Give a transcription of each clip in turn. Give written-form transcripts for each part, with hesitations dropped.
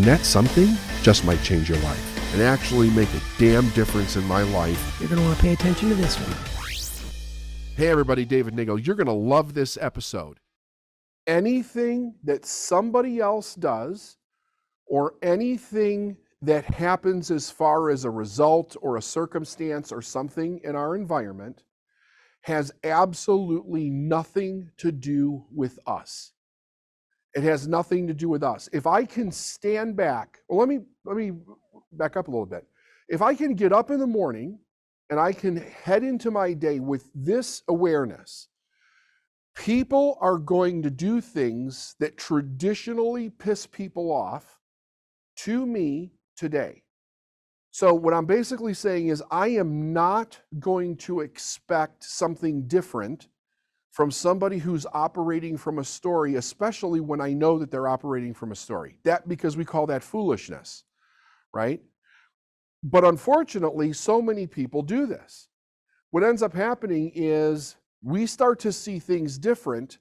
that something just might change your life and actually make a damn difference in my life. You're going to want to pay attention to this one. Hey everybody, David Nagel. You're going to love this episode. Anything that somebody else does or anything that happens as far as a result or a circumstance or something in our environment has absolutely nothing to do with us. It has nothing to do with us. If I can stand back, well, let me back up a little bit. If I can get up in the morning and I can head into my day with this awareness, people are going to do things that traditionally piss people off to me today. So what I'm basically saying is I am not going to expect something different from somebody who's operating from a story, especially when I know that they're operating from a story. That because we call that foolishness, right? But unfortunately, so many people do this. What ends up happening is we start to see things different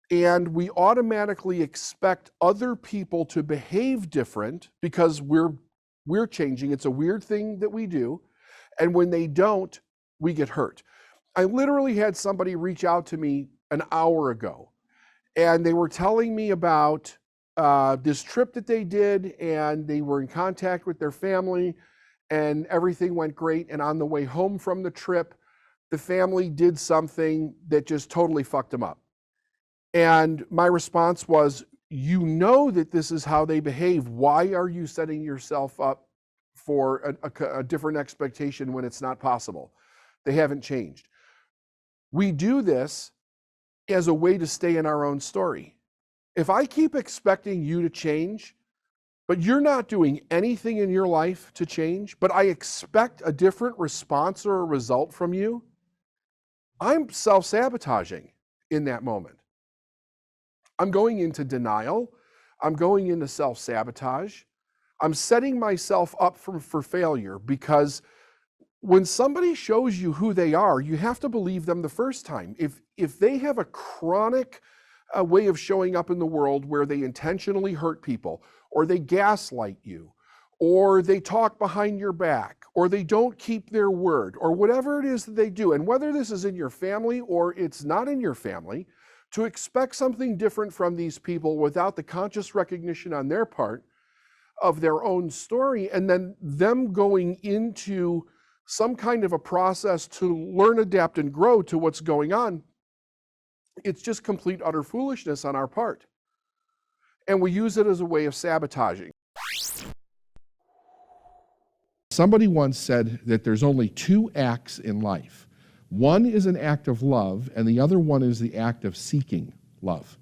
and we automatically expect other people to behave different because we're changing. It's a weird thing that we do. And when they don't, we get hurt. I literally had somebody reach out to me an hour ago, and they were telling me about this trip that they did, and they were in contact with their family, and everything went great. And on the way home from the trip, the family did something that just totally fucked them up. And my response was, you know that this is how they behave. Why are you setting yourself up for a different expectation when it's not possible? They haven't changed. We do this as a way to stay in our own story. If I keep expecting you to change, but you're not doing anything in your life to change, but I expect a different response or a result from you, I'm self-sabotaging in that moment. I'm going into denial. I'm going into self-sabotage. I'm setting myself up for failure because when somebody shows you who they are, you have to believe them the first time. If they have a chronic way of showing up in the world where they intentionally hurt people, or they gaslight you, or they talk behind your back, or they don't keep their word, or whatever it is that they do, and whether this is in your family or it's not in your family, to expect something different from these people without the conscious recognition on their part of their own story, and then them going into some kind of a process to learn, adapt, and grow to what's going on, it's just complete, utter foolishness on our part. And we use it as a way of sabotaging. Somebody once said that there's only two acts in life. One is an act of love, and the other one is the act of seeking love.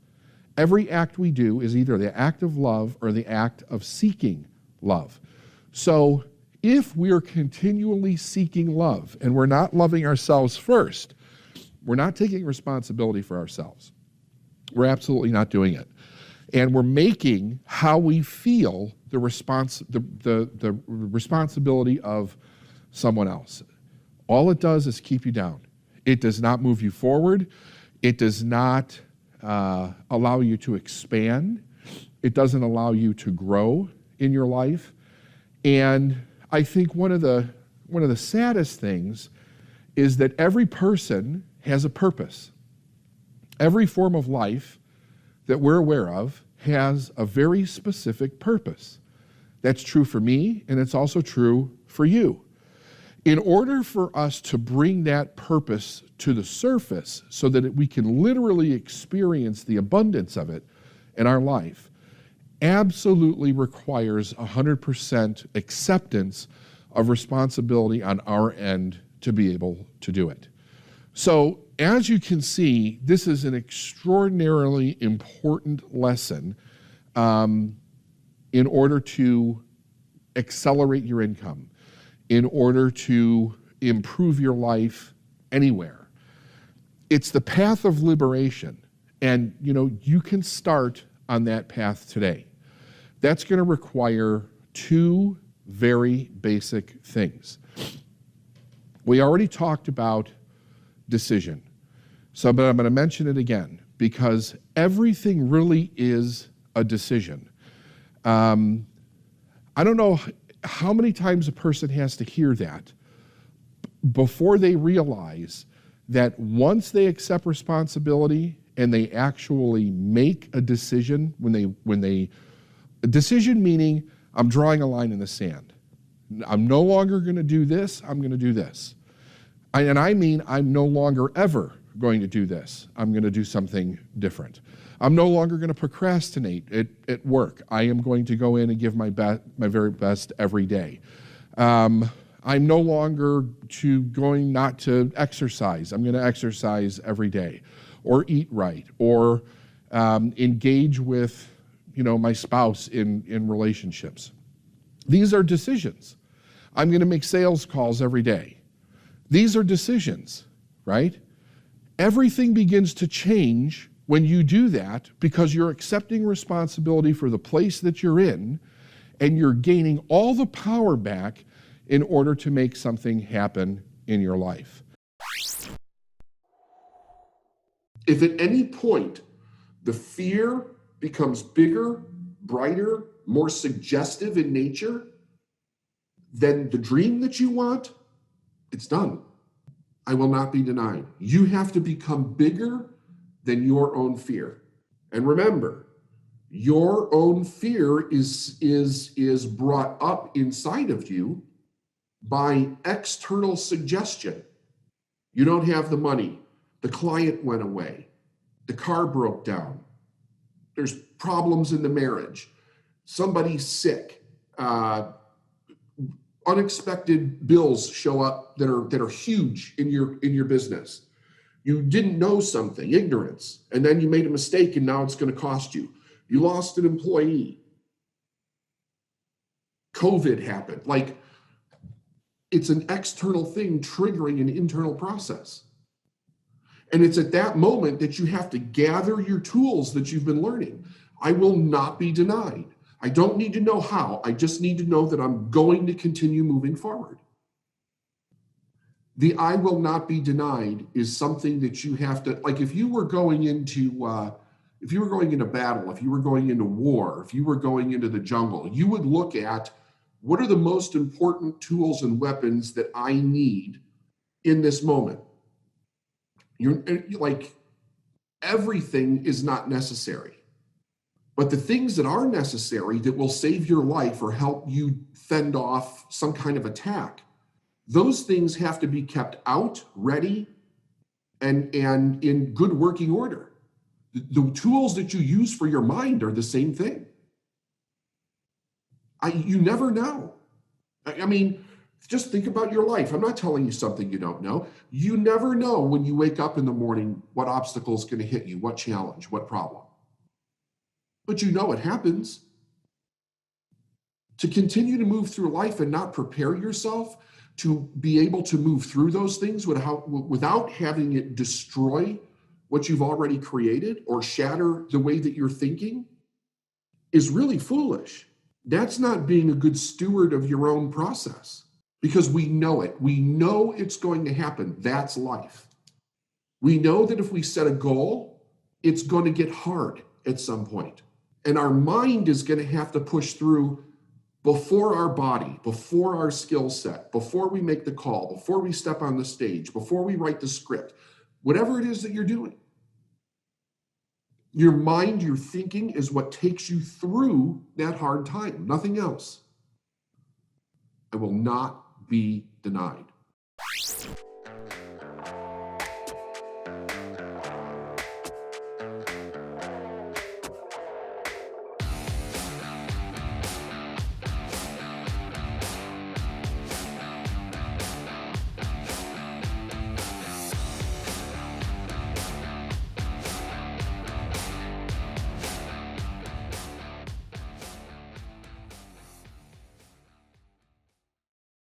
Every act we do is either the act of love or the act of seeking love. So if we're continually seeking love and we're not loving ourselves first, we're not taking responsibility for ourselves. We're absolutely not doing it. And we're making how we feel the responsibility of someone else. All it does is keep you down. It does not move you forward. It does not allow you to expand. It doesn't allow you to grow in your life. And I think one of the saddest things is that every person has a purpose. Every form of life that we're aware of has a very specific purpose. That's true for me, and it's also true for you. In order for us to bring that purpose to the surface so that we can literally experience the abundance of it in our life, absolutely requires 100% acceptance of responsibility on our end to be able to do it. So, as you can see, this is an extraordinarily important lesson in order to accelerate your income, in order to improve your life anywhere. It's the path of liberation, and you can start on that path today. That's going to require two very basic things. We already talked about decision. But I'm going to mention it again because everything really is a decision. I don't know how many times a person has to hear that before they realize that once they accept responsibility and they actually make a decision, a decision meaning I'm drawing a line in the sand. I'm no longer going to do this, I'm going to do this. And I mean I'm no longer ever going to do this. I'm going to do something different. I'm no longer going to procrastinate at work. I am going to go in and give my very best every day. I'm no longer going not to exercise. I'm going to exercise every day, or eat right, or engage with, my spouse in relationships. These are decisions. I'm going to make sales calls every day. These are decisions, right? Everything begins to change when you do that because you're accepting responsibility for the place that you're in, and you're gaining all the power back in order to make something happen in your life. If at any point the fear becomes bigger, brighter, more suggestive in nature than the dream that you want, it's done. I will not be denied. You have to become bigger than your own fear. And remember, your own fear is brought up inside of you by external suggestion. You don't have the money. The client went away. The car broke down. There's problems in the marriage. Somebody's sick. Unexpected bills show up that are huge in your business. You didn't know something, ignorance, and then you made a mistake and now it's going to cost you. You lost an employee. COVID happened. Like, it's an external thing triggering an internal process. And it's at that moment that you have to gather your tools that you've been learning. I will not be denied. I don't need to know how. I just need to know that I'm going to continue moving forward. The I will not be denied is something that you have to, like if you were going into battle, if you were going into war, if you were going into the jungle, you would look at what are the most important tools and weapons that I need in this moment. You're like, everything is not necessary, but the things that are necessary that will save your life or help you fend off some kind of attack, those things have to be kept out, ready, and in good working order. The tools that you use for your mind are the same thing. You never know. I mean, just think about your life. I'm not telling you something you don't know. You never know when you wake up in the morning what obstacle is going to hit you, what challenge, what problem. But you know it happens. To continue to move through life and not prepare yourself to be able to move through those things without having it destroy what you've already created or shatter the way that you're thinking is really foolish. That's not being a good steward of your own process, because we know it. We know it's going to happen. That's life. We know that if we set a goal, it's going to get hard at some point. And our mind is going to have to push through before our body, before our skill set, before we make the call, before we step on the stage, before we write the script, whatever it is that you're doing. Your mind, your thinking is what takes you through that hard time, nothing else. I will not be denied.